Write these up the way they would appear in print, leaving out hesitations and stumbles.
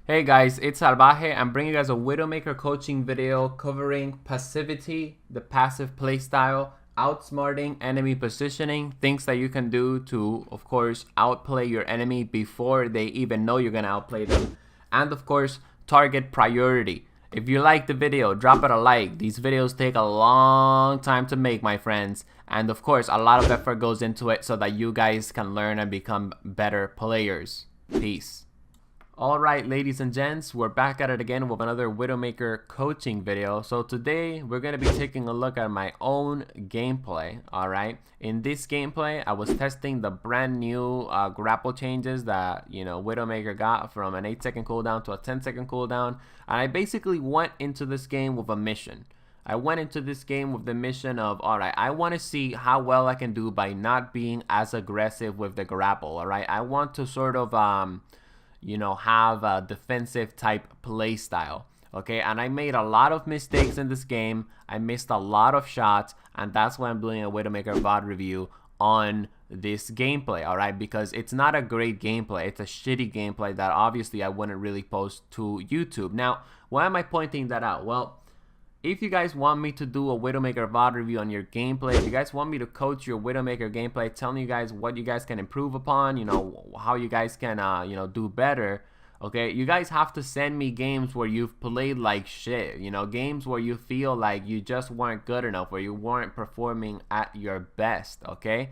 Hey guys, it's Salvaje. I'm bringing you guys a Widowmaker coaching video covering passivity, the passive playstyle, outsmarting, enemy positioning, things that you can do to, of course, outplay your enemy before they even know you're going to outplay them, and of course, target priority. If you like the video, drop it a like. These videos take a long time to make, my friends, and of course, a lot of effort goes into it so that you guys can learn and become better players. Peace. Alright, ladies and gents, we're back at it again with another Widowmaker coaching video. So today we're going to be taking a look at my own gameplay. Alright, in this gameplay I was testing the brand new grapple changes that Widowmaker got from an 8-second cooldown to a 10-second cooldown, and I basically went into this game with a mission. I went into this game with the mission of, alright, I want to see how well I can do by not being as aggressive with the grapple. Alright, I want to sort of have a defensive type play style. Okay, and I made a lot of mistakes in this game. I missed a lot of shots, and that's why I'm doing a Widowmaker VOD review on this gameplay. Alright, because it's not a great gameplay. It's a shitty gameplay that obviously I wouldn't really post to YouTube. Now, why am I pointing that out? Well, if you guys want me to do a Widowmaker VOD review on your gameplay, if you guys want me to coach your Widowmaker gameplay, telling you guys what you guys can improve upon, how you guys can, do better, okay, you guys have to send me games where you've played like shit, games where you feel like you just weren't good enough, where you weren't performing at your best, okay?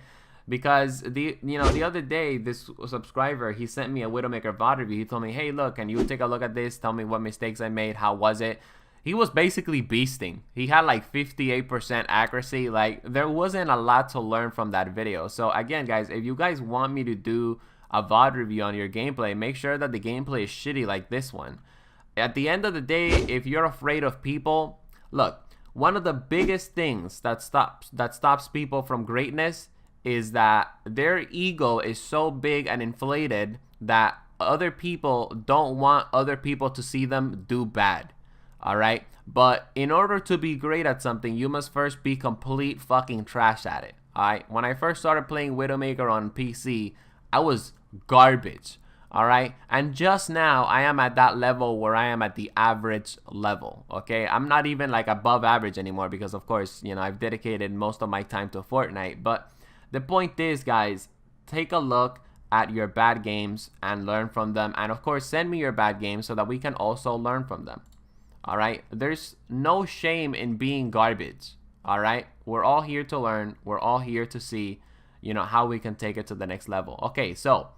Because the other day, this subscriber, he sent me a Widowmaker VOD review. He told me, hey, look, can you take a look at this? Tell me what mistakes I made. How was it? He was basically beasting. He had like 58% accuracy. Like, there wasn't a lot to learn from that video. So again, guys, if you guys want me to do a VOD review on your gameplay, make sure that the gameplay is shitty like this one. At the end of the day, if you're afraid of people, look, one of the biggest things that stops people from greatness is that their ego is so big and inflated that other people don't want other people to see them do bad. Alright, but in order to be great at something, you must first be complete fucking trash at it. Alright, when I first started playing Widowmaker on PC, I was garbage. Alright, and just now I am at that level where I am at the average level. Okay, I'm not even like above average anymore because, of course, I've dedicated most of my time to Fortnite. But the point is, guys, take a look at your bad games and learn from them, and of course send me your bad games so that we can also learn from them. Alright, there's no shame in being garbage. Alright, we're all here to learn. We're all here to see, how we can take it to the next level. Okay, so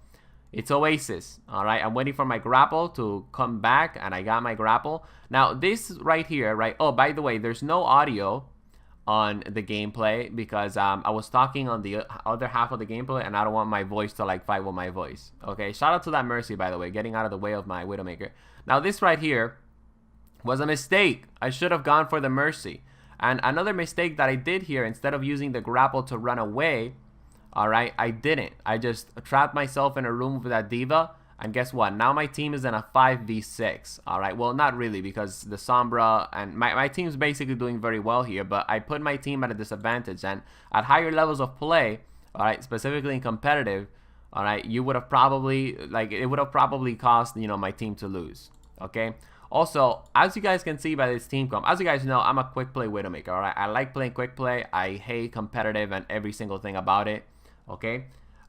it's Oasis. Alright, I'm waiting for my grapple to come back, and I got my grapple. Now, this right here, right? Oh, by the way, there's no audio on the gameplay because I was talking on the other half of the gameplay, and I don't want my voice to like fight with my voice. Okay, shout out to that Mercy, by the way, getting out of the way of my Widowmaker. Now, this right here was a mistake. I should have gone for the Mercy. And another mistake that I did here, instead of using the grapple to run away, alright, I didn't. I just trapped myself in a room with that diva, and guess what? Now my team is in a 5v6. Alright, well, not really, because the Sombra and my team's basically doing very well here, but I put my team at a disadvantage, and at higher levels of play, alright, specifically in competitive, alright, you would have probably, it would have probably caused, my team to lose. Okay? Also, as you guys can see by this team comp, as you guys know, I'm a quick play Widowmaker, alright? I like playing quick play. I hate competitive and every single thing about it, okay?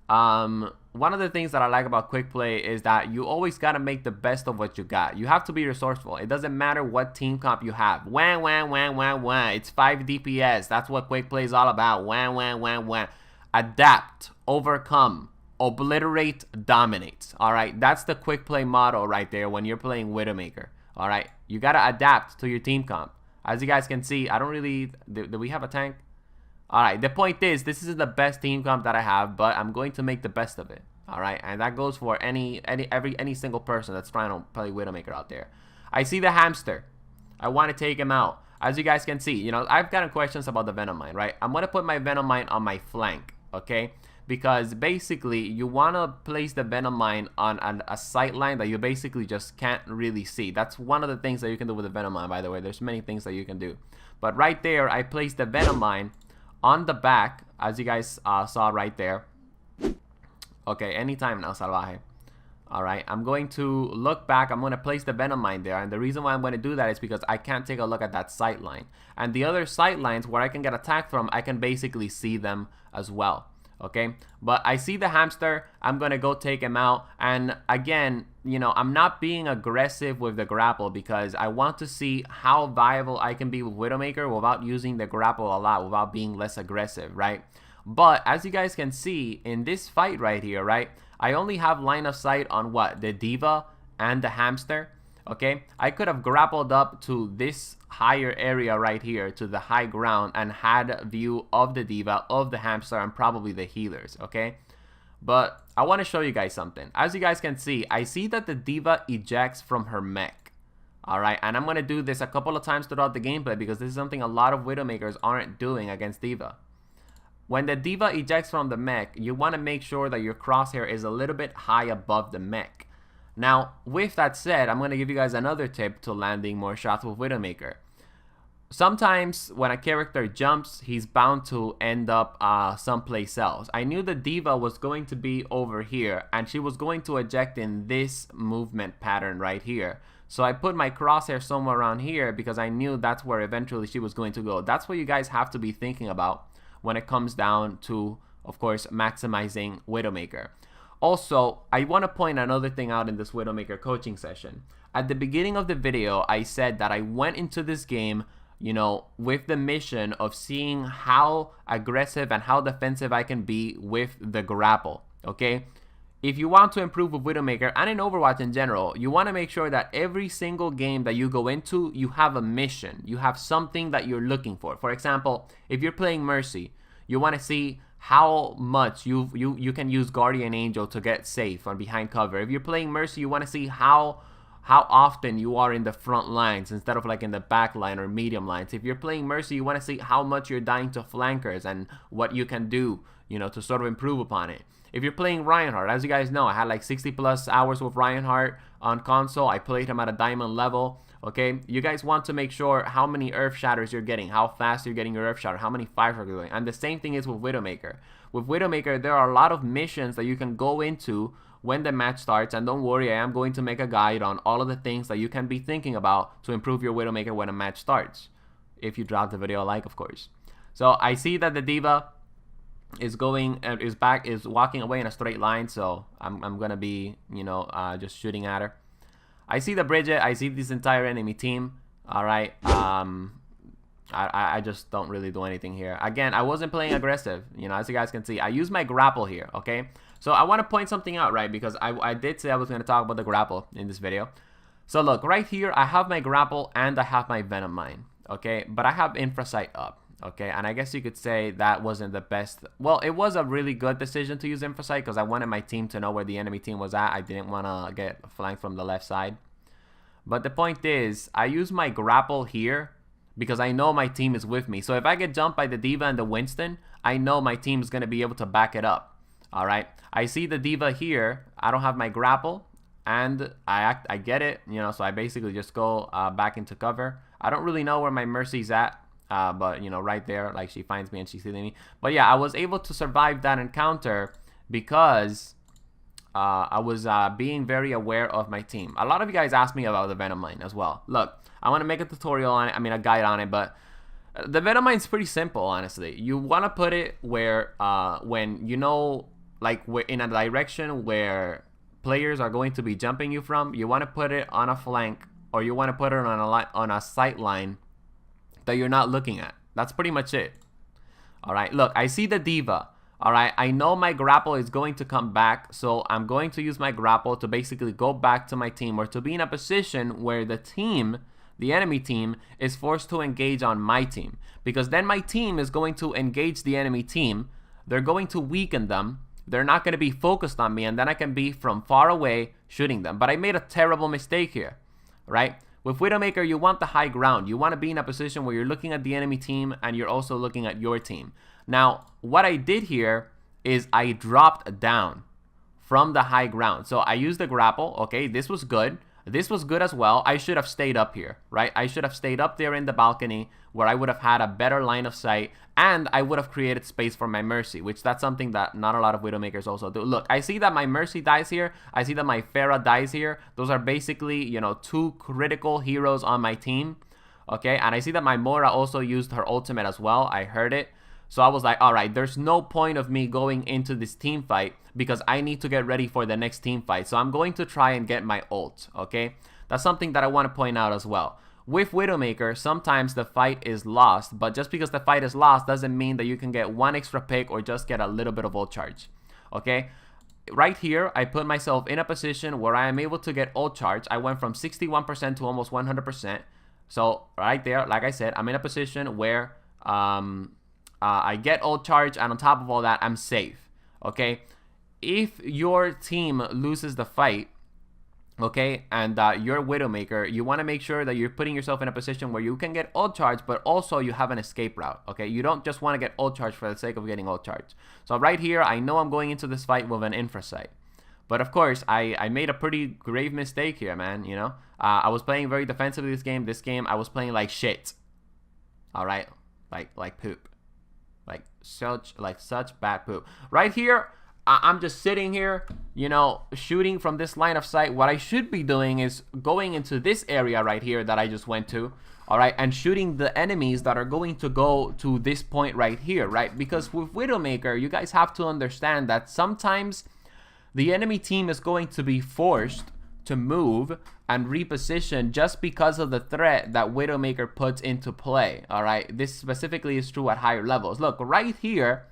One of the things that I like about quick play is that you always gotta make the best of what you got. You have to be resourceful. It doesn't matter what team comp you have. Wah, wah, wah, wah, wah. It's 5 DPS. That's what quick play is all about. Wah, wah, wah, wah. Adapt, overcome, obliterate, dominate. Alright, that's the quick play motto right there when you're playing Widowmaker. Alright, you gotta adapt to your team comp. As you guys can see, I don't really... Do we have a tank? Alright, the point is, this is the best team comp that I have, but I'm going to make the best of it. Alright, and that goes for any single person that's trying to play Widowmaker out there. I see the hamster. I want to take him out. As you guys can see, I've gotten questions about the Venom Mine, right? I'm gonna put my Venom Mine on my flank, okay? Because basically you want to place the Venom Mine on a sight line that you basically just can't really see. That's one of the things that you can do with the Venom Mine, by the way. There's many things that you can do. But right there, I placed the Venom Mine on the back, as you guys saw right there. Okay, anytime now, Salvaje. Alright, I'm going to look back. I'm going to place the Venom Mine there. And the reason why I'm going to do that is because I can't take a look at that sight line. And the other sight lines where I can get attacked from, I can basically see them as well. Okay, but I see the hamster. I'm going to go take him out. And again, you know, I'm not being aggressive with the grapple because I want to see how viable I can be with Widowmaker without using the grapple a lot, without being less aggressive, right? But as you guys can see in this fight right here, right, I only have line of sight on what? The D.Va and the hamster. Okay, I could have grappled up to this higher area right here, to the high ground, and had a view of the D.Va, of the hamster, and probably the healers. Okay, but I want to show you guys something. As you guys can see, I see that the D.Va ejects from her mech. Alright, and I'm going to do this a couple of times throughout the gameplay because this is something a lot of Widowmakers aren't doing against D.Va. When the D.Va ejects from the mech, you want to make sure that your crosshair is a little bit high above the mech. Now, with that said, I'm going to give you guys another tip to landing more shots with Widowmaker. Sometimes when a character jumps, he's bound to end up someplace else. I knew the D.Va was going to be over here, and she was going to eject in this movement pattern right here. So I put my crosshair somewhere around here because I knew that's where eventually she was going to go. That's what you guys have to be thinking about when it comes down to, of course, maximizing Widowmaker. Also, I want to point another thing out in this Widowmaker coaching session. At the beginning of the video, I said that I went into this game, you know, with the mission of seeing how aggressive and how defensive I can be with the grapple, okay? If you want to improve with Widowmaker and in Overwatch in general, you want to make sure that every single game that you go into, you have a mission. You have something that you're looking for. For example, if you're playing Mercy, you want to see how much you can use Guardian Angel to get safe or behind cover. If you're playing Mercy, you want to see how often you are in the front lines instead of like in the back line or medium lines. If you're playing Mercy, you want to see how much you're dying to flankers and what you can do, you know, to sort of improve upon it. If you're playing Reinhardt, as you guys know, I had like 60 plus hours with Reinhardt on console. I played him at a diamond level. Okay, you guys want to make sure how many Earth Shatters you're getting, how fast you're getting your Earth Shatter, how many fires are going. And the same thing is with Widowmaker. With Widowmaker, there are a lot of missions that you can go into when the match starts. And don't worry, I am going to make a guide on all of the things that you can be thinking about to improve your Widowmaker when a match starts. If you drop the video a like, of course. So I see that the D.Va is walking away in a straight line, so I'm gonna be, you know, just shooting at her. I see the Bridget. I see this entire enemy team. All right. I just don't really do anything here. Again, I wasn't playing aggressive. You know, as you guys can see, I use my grapple here. Okay. So I want to point something out, right? Because I did say I was going to talk about the grapple in this video. So look, right here, I have my grapple and I have my Venom Mine. Okay. But I have Infrasight up. Okay, and I guess you could say that wasn't the best. Well, it was a really good decision to use Infrasight because I wanted my team to know where the enemy team was at. I didn't want to get flanked from the left side. But the point is, I use my grapple here because I know my team is with me. So if I get jumped by the D.Va and the Winston, I know my team is going to be able to back it up. All right, I see the D.Va here. I don't have my grapple, and I get it. You know, so I basically just go back into cover. I don't really know where my Mercy's at. But you know, right there, like she finds me and she's hitting me. But yeah, I was able to survive that encounter because I was being very aware of my team. A lot of you guys asked me about the Venom Mine as well. Look, I want to make a tutorial on it. I mean, a guide on it, but the Venom Mine is pretty simple, honestly. You want to put it where when you know, like in a direction where players are going to be jumping you from. You want to put it on a flank, or you want to put it on a sight line that you're not looking at. That's pretty much it. All right, look, I see the D.Va. All right, I know my grapple is going to come back, so I'm going to use my grapple to basically go back to my team, or to be in a position where the team, the enemy team, is forced to engage on my team. Because then my team is going to engage the enemy team. They're going to weaken them. They're not going to be focused on me, and then I can be from far away shooting them. But I made a terrible mistake here, right? With Widowmaker, you want the high ground. You want to be in a position where you're looking at the enemy team and you're also looking at your team. Now, what I did here is I dropped down from the high ground. So I used the grapple. Okay, this was good. This was good as well. I should have stayed up here, right? I should have stayed up there in the balcony where I would have had a better line of sight, and I would have created space for my Mercy, which that's something that not a lot of Widowmakers also do. Look, I see that my Mercy dies here. I see that my Pharah dies here. Those are basically, you know, 2 critical heroes on my team, okay? And I see that my Mora also used her ultimate as well. I heard it. So I was like, all right, there's no point of me going into this team fight because I need to get ready for the next team fight. So I'm going to try and get my ult, okay? That's something that I want to point out as well. With Widowmaker, sometimes the fight is lost, but just because the fight is lost doesn't mean that you can get 1 extra pick or just get a little bit of ult charge, okay? Right here, I put myself in a position where I am able to get ult charge. I went from 61% to almost 100%. So right there, like I said, I'm in a position where I get ult charge, and on top of all that, I'm safe, okay? If your team loses the fight, okay, and you're Widowmaker, you want to make sure that you're putting yourself in a position where you can get ult charge, but also you have an escape route, okay? You don't just want to get ult charge for the sake of getting ult charge. So right here, I know I'm going into this fight with an infra sight. But of course, I made a pretty grave mistake here, man, you know? I was playing very defensively this game. This game, I was playing like shit, all right? Like poop. Like such bad poop. Right here, I'm just sitting here, you know, shooting from this line of sight. What I should be doing is going into this area right here that I just went to, all right, and shooting the enemies that are going to go to this point right here, right? Because with Widowmaker, you guys have to understand that sometimes the enemy team is going to be forced to move and reposition just because of the threat that Widowmaker puts into play, all right? This specifically is true at higher levels. Look, right here,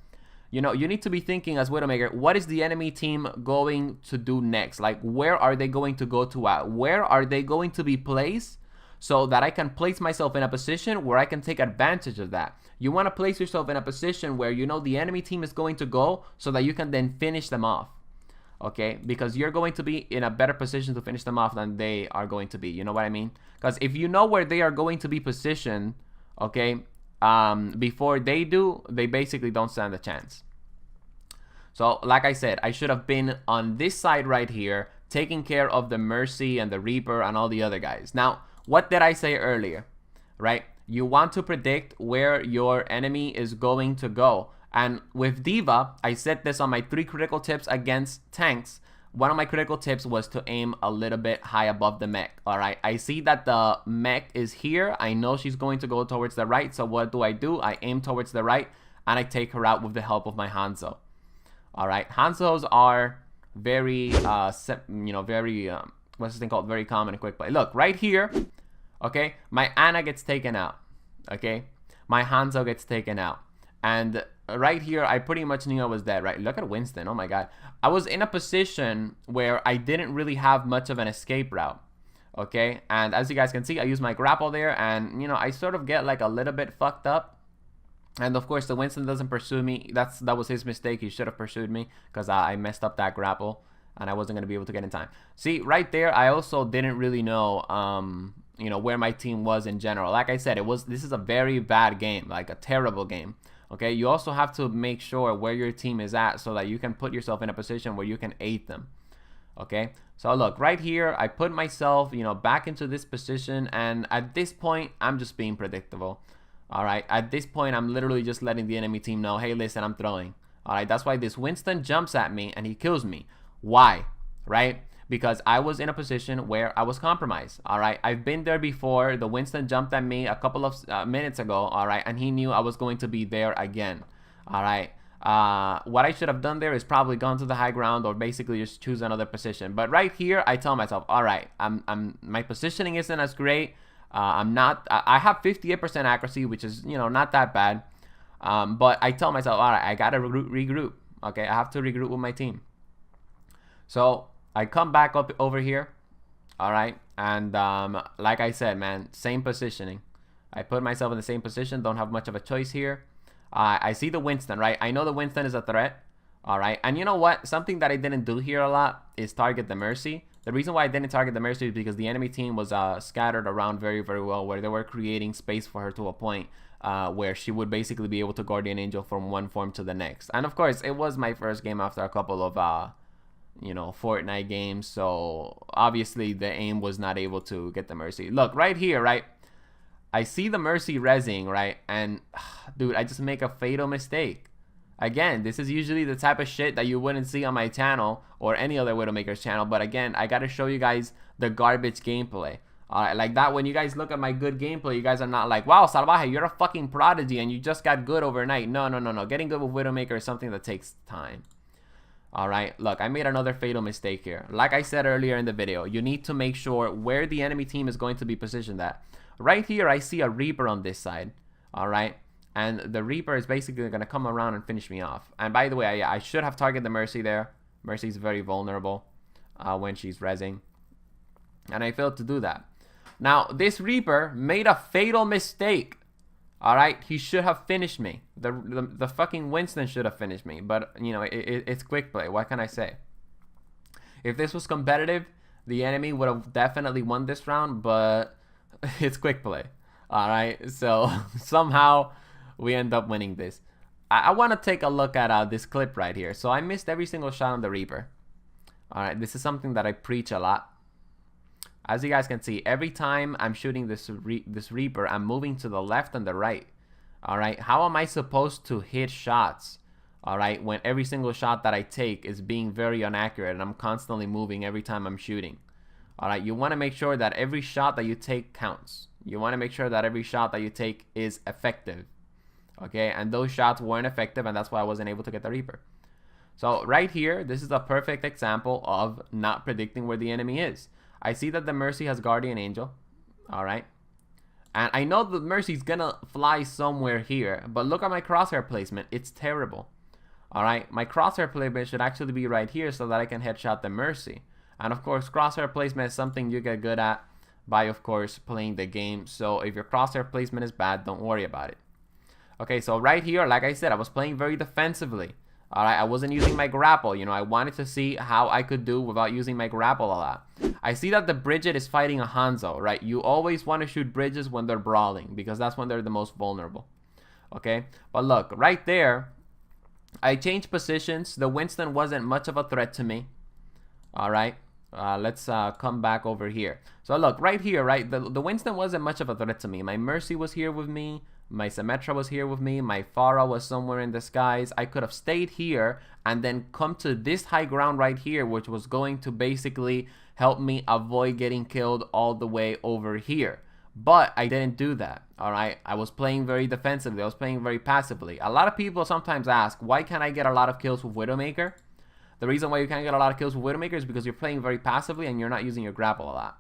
you know, you need to be thinking as Widowmaker, what is the enemy team going to do next? Like, where are they going to go to at? Where are they going to be placed so that I can place myself in a position where I can take advantage of that? You want to place yourself in a position where you know the enemy team is going to go so that you can then finish them off. Okay, because you're going to be in a better position to finish them off than they are going to be. You know what I mean? Because if you know where they are going to be positioned, okay, before they do, they basically don't stand a chance. So, like I said, I should have been on this side right here, taking care of the Mercy and the Reaper and all the other guys. Now, what did I say earlier? Right? You want to predict where your enemy is going to go. And with D.Va, I said this on my 3 critical tips against tanks. One of my critical tips was to aim a little bit high above the mech. All right, I see that the mech is here. I know she's going to go towards the right. So what do? I aim towards the right, and I take her out with the help of my Hanzo. All right, Hanzos are very, you know, very, what's this thing called? Very common and quick play. Look, right here, okay, my Ana gets taken out, okay? My Hanzo gets taken out. And right here, I pretty much knew I was dead, right? Look at Winston. Oh my god. I was in a position where I didn't really have much of an escape route, okay? And as you guys can see, I use my grapple there, and, you know, I sort of get like a little bit fucked up. And of course, the Winston doesn't pursue me. That was his mistake. He should have pursued me because I messed up that grapple, and I wasn't going to be able to get in time. See, right there, I also didn't really know, you know, where my team was in general. Like I said, this is a very bad game, like a terrible game. Okay, you also have to make sure where your team is at so that you can put yourself in a position where you can aid them. Okay, so look, right here, I put myself, you know, back into this position, and at this point, I'm just being predictable. All right, at this point, I'm literally just letting the enemy team know, hey, listen, I'm throwing. All right, that's why this Winston jumps at me and he kills me. Why? Right? Because I was in a position where I was compromised. All right, I've been there before. The Winston jumped at me a couple of minutes ago. All right, and he knew I was going to be there again. All right, what I should have done there is probably gone to the high ground or basically just choose another position. But right here, I tell myself, all right, my positioning isn't as great. I have 58% accuracy, which is, you know, not that bad. But I tell myself, all right, I gotta regroup. Okay, I have to regroup with my team. So I come back up over here, all right, and like I said, man, same positioning. I put myself in the same position, don't have much of a choice here. I see the Winston, right? I know the Winston is a threat, all right, and you know what? Something that I didn't do here a lot is target the Mercy. The reason why I didn't target the Mercy is because the enemy team was scattered around very, very well, where they were creating space for her to a point where she would basically be able to Guardian Angel from one form to the next. And of course, it was my first game after a couple of you know, Fortnite games. So obviously the aim was not able to get the Mercy. Look, right here, right? I see the Mercy rezzing, right? And dude, I just make a fatal mistake. Again, this is usually the type of shit that you wouldn't see on my channel or any other Widowmaker's channel. But again, I gotta show you guys the garbage gameplay. Like that, when you guys look at my good gameplay, you guys are not like, wow, Salvaje, you're a fucking prodigy and you just got good overnight. No, no, no, no. Getting good with Widowmaker is something that takes time. Alright, look, I made another fatal mistake here. Like I said earlier in the video, you need to make sure where the enemy team is going to be positioned at. Right here, I see a Reaper on this side. Alright, and the Reaper is basically going to come around and finish me off. And by the way, I should have targeted the Mercy there. Mercy's very vulnerable when she's rezzing. And I failed to do that. Now, this Reaper made a fatal mistake. Alright, he should have finished me. The fucking Winston should have finished me. But, you know, it's quick play. What can I say? If this was competitive, the enemy would have definitely won this round. But it's quick play. Alright, so somehow we end up winning this. I want to take a look at this clip right here. So I missed every single shot on the Reaper. Alright, this is something that I preach a lot. As you guys can see, every time I'm shooting this Reaper, I'm moving to the left and the right. Alright, how am I supposed to hit shots? Alright, when every single shot that I take is being very inaccurate and I'm constantly moving every time I'm shooting. Alright, you want to make sure that every shot that you take counts. You want to make sure that every shot that you take is effective. Okay, and those shots weren't effective, and that's why I wasn't able to get the Reaper. So right here, this is a perfect example of not predicting where the enemy is. I see that the Mercy has Guardian Angel. Alright. And I know the Mercy's gonna fly somewhere here. But look at my crosshair placement. It's terrible. Alright. My crosshair placement should actually be right here so that I can headshot the Mercy. And of course, crosshair placement is something you get good at by, of course, playing the game. So if your crosshair placement is bad, don't worry about it. Okay, so right here, like I said, I was playing very defensively. Alright, I wasn't using my grapple. You know, I wanted to see how I could do without using my grapple a lot. I see that the Bridget is fighting a Hanzo, right? You always want to shoot Bridges when they're brawling because that's when they're the most vulnerable. Okay, but look, right there, I changed positions. The Winston wasn't much of a threat to me. Alright, let's come back over here. So look, right here, right, the Winston wasn't much of a threat to me. My Mercy was here with me. My Symmetra was here with me. My Pharah was somewhere in the skies. I could have stayed here and then come to this high ground right here, which was going to basically help me avoid getting killed all the way over here. But I didn't do that. Alright, I was playing very defensively. I was playing very passively. A lot of people sometimes ask, why can't I get a lot of kills with Widowmaker? The reason why you can't get a lot of kills with Widowmaker is because you're playing very passively and you're not using your grapple a lot.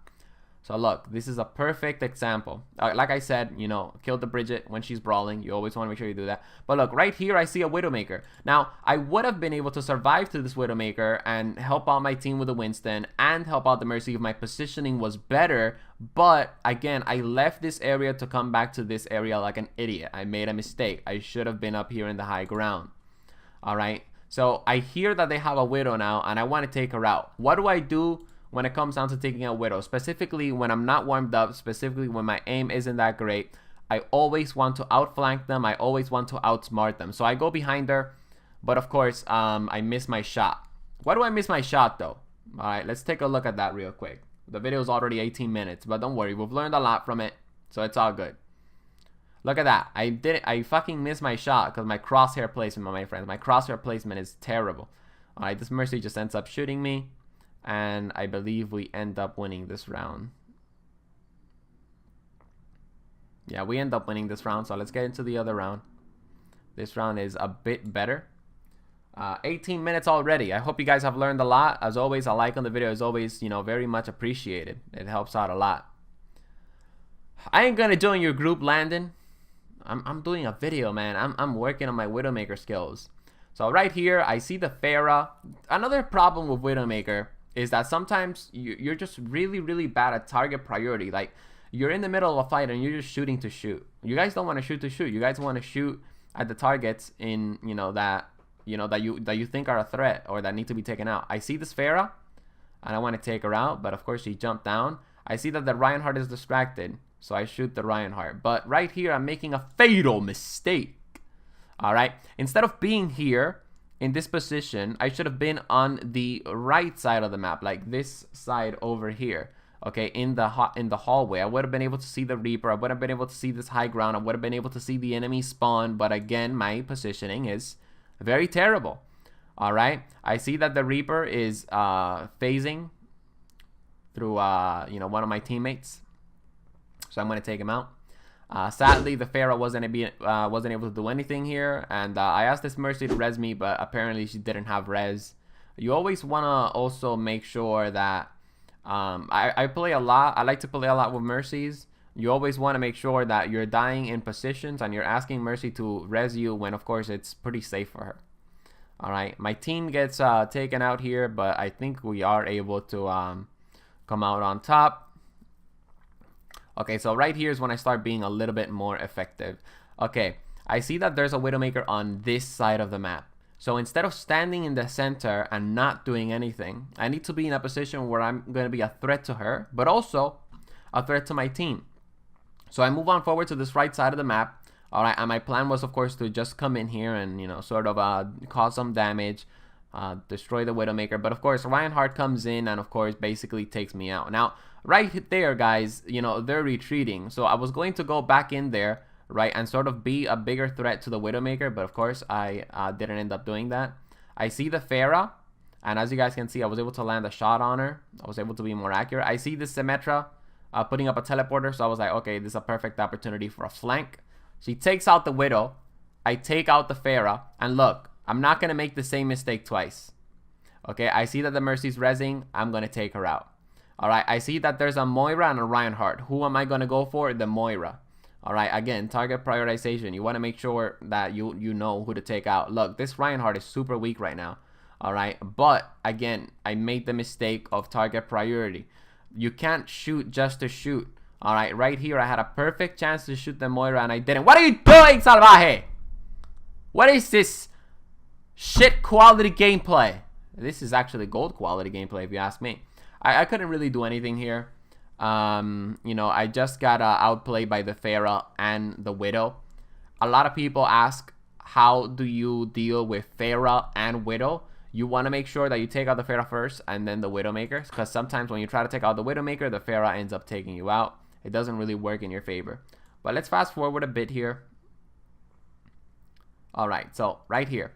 So look, this is a perfect example. Like I said, you know, kill the Bridget when she's brawling. You always want to make sure you do that. But look, right here, I see a Widowmaker. Now, I would have been able to survive to this Widowmaker and help out my team with the Winston and help out the Mercy if my positioning was better. But again, I left this area to come back to this area like an idiot. I made a mistake. I should have been up here in the high ground. All right. So I hear that they have a Widow now and I want to take her out. What do I do when it comes down to taking out Widow? Specifically when I'm not warmed up, specifically when my aim isn't that great, I always want to outflank them. I always want to outsmart them. So I go behind her, but of course, I miss my shot. Why do I miss my shot though? All right, let's take a look at that real quick. The video is already 18 minutes, but don't worry, we've learned a lot from it, so it's all good. Look at that. I fucking missed my shot because my crosshair placement, my friends. My crosshair placement is terrible. All right, this Mercy just ends up shooting me. And I believe we end up winning this round. Yeah, we end up winning this round. So let's get into the other round. This round is a bit better. 18 minutes already. I hope you guys have learned a lot. As always, a like on the video is always, you know, very much appreciated. It helps out a lot. I ain't gonna join your group, Landon. I'm doing a video, man. I'm working on my Widowmaker skills. So right here, I see the Pharah. Another problem with Widowmaker is that sometimes you're just really bad at target priority. Like, you're in the middle of a fight and you're just shooting to shoot. You guys don't want to shoot to shoot. You guys want to shoot at the targets in, that you think are a threat or that need to be taken out. I see this Pharah and I want to take her out, but of course she jumped down. I see that the Reinhardt is distracted, so I shoot the Reinhardt. But right here, I'm making a fatal mistake. All right, instead of being here in this position, I should have been on the right side of the map, like this side over here. Okay, in the hallway, I would have been able to see the Reaper. I would have been able to see this high ground. I would have been able to see the enemy spawn. But again, my positioning is very terrible. All right, I see that the Reaper is phasing through one of my teammates, so I'm gonna take him out. Sadly, the Pharah wasn't able to do anything here, and I asked this Mercy to res me, but apparently she didn't have res. You always wanna also make sure that I play a lot. I like to play a lot with Mercies. You always want to make sure that you're dying in positions and you're asking Mercy to res you when, of course, it's pretty safe for her. All right, my team gets taken out here, but I think we are able to come out on top. Okay, so right here is when I start being a little bit more effective. Okay, I see that there's a Widowmaker on this side of the map. So instead of standing in the center and not doing anything, I need to be in a position where I'm going to be a threat to her, but also a threat to my team. So I move on forward to this right side of the map. All right, and my plan was, of course, to just come in here and, sort of cause some damage, destroy the Widowmaker. But, of course, Reinhardt comes in and, of course, basically takes me out. Now, right there, guys, they're retreating. So I was going to go back in there, right, and sort of be a bigger threat to the Widowmaker, but of course I didn't end up doing that. I see the Pharah, and as you guys can see, I was able to land a shot on her. I was able to be more accurate. I see this Symmetra putting up a teleporter, so I was like, okay, this is a perfect opportunity for a flank. She takes out the Widow. I take out the Pharah, and look, I'm not going to make the same mistake twice. Okay, I see that the Mercy's rezzing. I'm going to take her out. All right, I see that there's a Moira and a Reinhardt. Who am I going to go for? The Moira. All right, again, target prioritization. You want to make sure that you know who to take out. Look, this Reinhardt is super weak right now. All right, but again, I made the mistake of target priority. You can't shoot just to shoot. All right, right here, I had a perfect chance to shoot the Moira and I didn't. What are you doing, Salvaje? What is this shit quality gameplay? This is actually gold quality gameplay, if you ask me. I couldn't really do anything here. I just got outplayed by the Pharah and the Widow. A lot of people ask, how do you deal with Pharah and Widow? You want to make sure that you take out the Pharah first and then the Widowmaker, because sometimes when you try to take out the Widowmaker, the Pharah ends up taking you out. It doesn't really work in your favor. But let's fast forward a bit here. All right, so right here.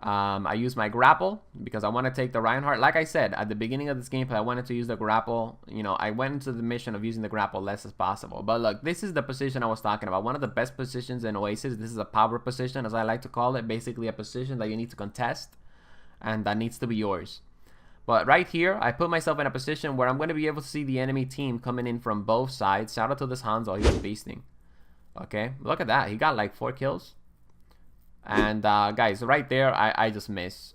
I use my grapple because I want to take the Reinhardt. Like I said, at the beginning of this gameplay, I wanted to use the grapple. I went into the mission of using the grapple less as possible. But look, this is the position I was talking about. One of the best positions in Oasis. This is a power position, as I like to call it. Basically a position that you need to contest and that needs to be yours. But right here, I put myself in a position where I'm going to be able to see the enemy team coming in from both sides. Shout out to this Hanzo. He's beasting. Okay, look at that. He got like 4 kills. And guys, right there, I just miss.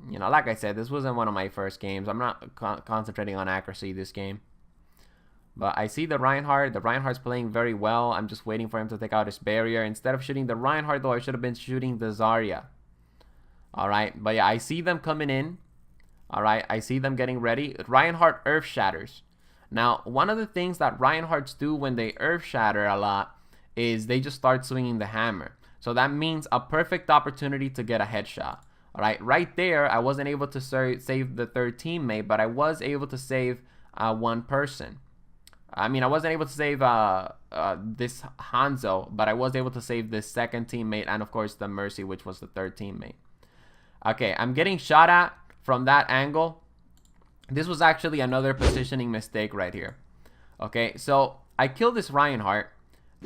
Like I said, this wasn't one of my first games. I'm not concentrating on accuracy this game. But I see the Reinhardt. The Reinhardt's playing very well. I'm just waiting for him to take out his barrier. Instead of shooting the Reinhardt, though, I should have been shooting the Zarya. Alright, but yeah, I see them coming in. Alright, I see them getting ready. Reinhardt Earth Shatters. Now, one of the things that Reinhardts do when they Earth Shatter a lot is they just start swinging the hammer. So that means a perfect opportunity to get a headshot. All right, right there, I wasn't able to save the third teammate, but I was able to save one person. I mean, I wasn't able to save this Hanzo, but I was able to save this second teammate and, of course, the Mercy, which was the third teammate. Okay, I'm getting shot at from that angle. This was actually another positioning mistake right here. Okay, so I killed this Reinhardt.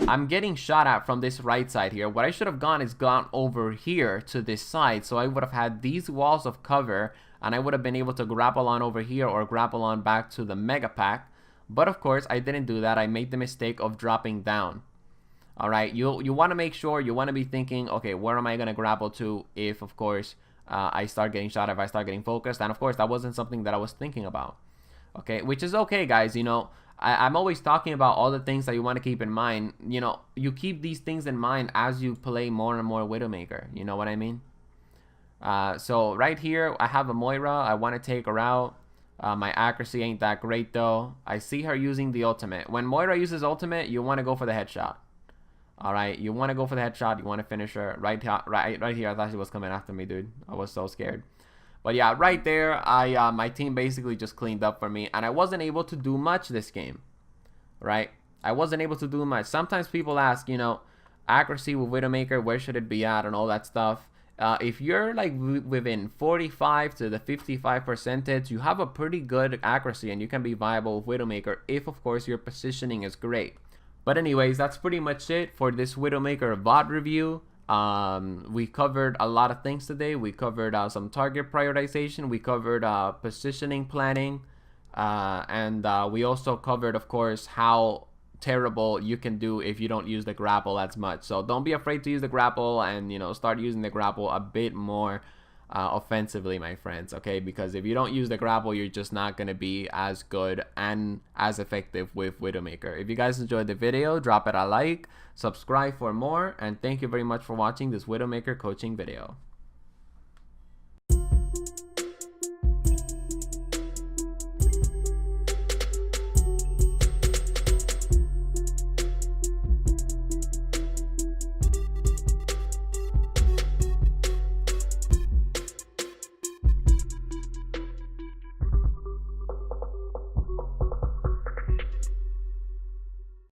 I'm getting shot at from this right side here. What I should have gone is gone over here to this side, so I would have had these walls of cover and I would have been able to grapple on over here or grapple on back to the mega pack. But of course I didn't do that. I made the mistake of dropping down. Alright, you want to make sure, you want to be thinking, okay, where am I going to grapple to if, of course, I start getting shot, if I start getting focused. And of course that wasn't something that I was thinking about. Okay, which is okay, guys. I'm always talking about all the things that you want to keep in mind. You keep these things in mind as you play more and more Widowmaker. You know what I mean? So right here, I have a Moira. I want to take her out. My accuracy ain't that great, though. I see her using the ultimate. When Moira uses ultimate, you want to go for the headshot. All right, you want to go for the headshot. You want to finish her right here. I thought she was coming after me, dude. I was so scared. But yeah, right there, my team basically just cleaned up for me, and I wasn't able to do much this game, right? I wasn't able to do much. Sometimes people ask, you know, accuracy with Widowmaker, where should it be at, and all that stuff. If you're like within 45 to the 55%, you have a pretty good accuracy, and you can be viable with Widowmaker if, of course, your positioning is great. But anyways, that's pretty much it for this Widowmaker VOD review. We covered a lot of things today. We covered some target prioritization. We covered positioning planning. And we also covered, of course, how terrible you can do if you don't use the grapple as much. So don't be afraid to use the grapple, and, you know, start using the grapple a bit more offensively, my friends, okay? Because if you don't use the grapple, you're just not going to be as good and as effective with Widowmaker. If you guys enjoyed the video, drop it a like, subscribe for more, and thank you very much for watching this Widowmaker coaching video.